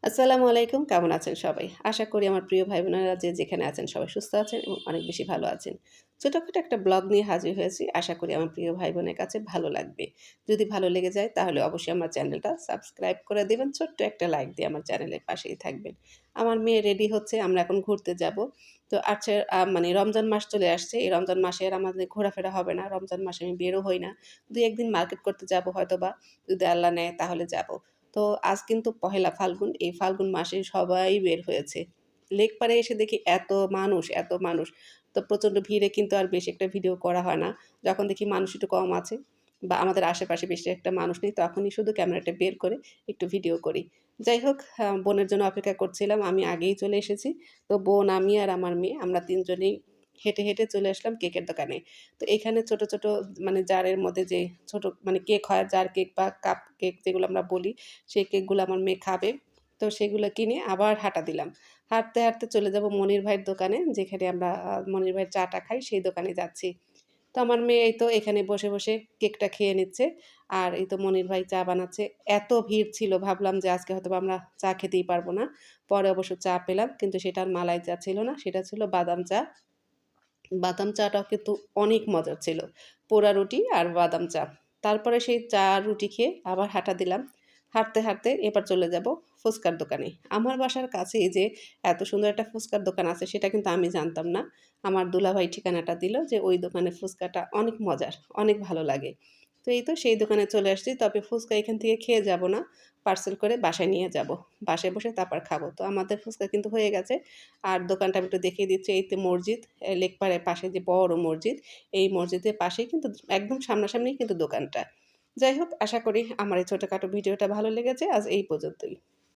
আসসালামু আলাইকুম। কেমন আছেন সবাই? আশা করি আমার প্রিয় ভাই-বোনেরা যে যেখানে আছেন সবাই সুস্থ আছেন এবং অনেক বেশি ভালো আছেন। ছোটখাটো একটা ব্লগ নিয়ে হাজির হয়েছি। আশা করি আমার প্রিয় ভাই-বোনের কাছে ভালো লাগবে। যদি ভালো লেগে যায় তাহলে অবশ্যই আমার চ্যানেলটা সাবস্ক্রাইব করে দিবেন। ছোট্ট একটা লাইক দিয়ে আমার চ্যানেলের পাশেই থাকবেন। আমার মেয়ে রেডি হচ্ছে, আমরা এখন ঘুরতে যাব। তো আছে মানে রমজান মাস চলে আসছে। এই রমজান মাসে আর আমাদের ঘোরাফেরা হবে না। রমজান মাসে আমি বেরও হই না। ২-১ দিন মার্কেট করতে যাব হয়তোবা। যদি আল্লাহ নেয় তাহলে যাব। তো আজ কিন্তু পহেলা ফাল্গুন। এই ফাল্গুন মাসে সবাই বের হয়েছে। লেক পাড়ে এসে দেখি এত মানুষ, এত মানুষ। তো প্রচণ্ড ভিড়ে কিন্তু আর বেশি একটা ভিডিও করা হয় না। যখন দেখি মানুষ একটু কম আছে বা আমাদের আশেপাশে বেশি একটা মানুষ নেই, তখনই শুধু ক্যামেরাটা বের করে একটু ভিডিও করি। যাই হোক, বোনের জন্য অপেক্ষা করছিলাম। আমি আগেই চলে এসেছি। তো বোন, আমি আর আমার মেয়ে আমরা ৩ জনেই হেঁটে, হেঁটে চলে আসলাম কেকের দোকানে। তো এখানে ছোট, ছোট মানে জারের মধ্যে যে ছোট মানে কেক হয়, জার কেক বা কাপ কেক যেগুলো আমরা বলি, সেই কেকগুলো আমার মেয়ে খাবে। তো সেগুলো কিনে আবার হাঁটা দিলাম। হাঁটতে, হাঁটতে চলে যাব মনির ভাইয়ের দোকানে, যেখানে আমরা মনির ভাইয়ের চা-টা খাই, সেই দোকানে যাচ্ছি। তো আমার মেয়ে এই তো এখানে বসে, বসে কেকটা খেয়ে নিচ্ছে। আর এই তো মনির ভাই চা বানাচ্ছে। এত ভিড় ছিল, ভাবলাম যে আজকে হয়তোবা আমরা চা খেতেই পারব না। পরে অবশ্য চা পেলাম, কিন্তু সেটা আর মালাই চা ছিল না, সেটা ছিল বাদাম চা। বাদাম চাটাও কিন্তু অনেক মজার ছিল। পোড়া রুটি আর বাদাম চা। তারপরে সেই চা আর রুটি খেয়ে আবার হাঁটা দিলাম। হাঁটতে, হাঁটতে এবার চলে যাব ফুচকার দোকানে। আমার বাসার কাছেই যে এত সুন্দর একটা ফুচকার দোকান আছে সেটা কিন্তু আমি জানতাম না। আমার দুলাভাই ঠিকানাটা দিল যে ওই দোকানের ফুচকাটা অনেক মজার, অনেক ভালো লাগে। তো এই তো সেই দোকানে চলে আসছি। তবে ফুচকা এখান থেকে খেয়ে যাব না। পার্সেল করে বাসায় নিয়ে যাব। বাসায় বসে তারপর খাবো। তো আমাদের ফুচকা কিন্তু হয়ে গেছে। আর দোকানটা আমি একটু দেখিয়ে দিচ্ছি। এই তো মসজিদ, লেকপাড়ের পাশে যে বড় মসজিদ, এই মসজিদের পাশেই কিন্তু একদম সামনাসামনিই কিন্তু দোকানটা। যাই হোক, আশা করি আমার এই ছোটখাটো ভিডিওটা ভালো লেগেছে। আজ এই পর্যন্তই।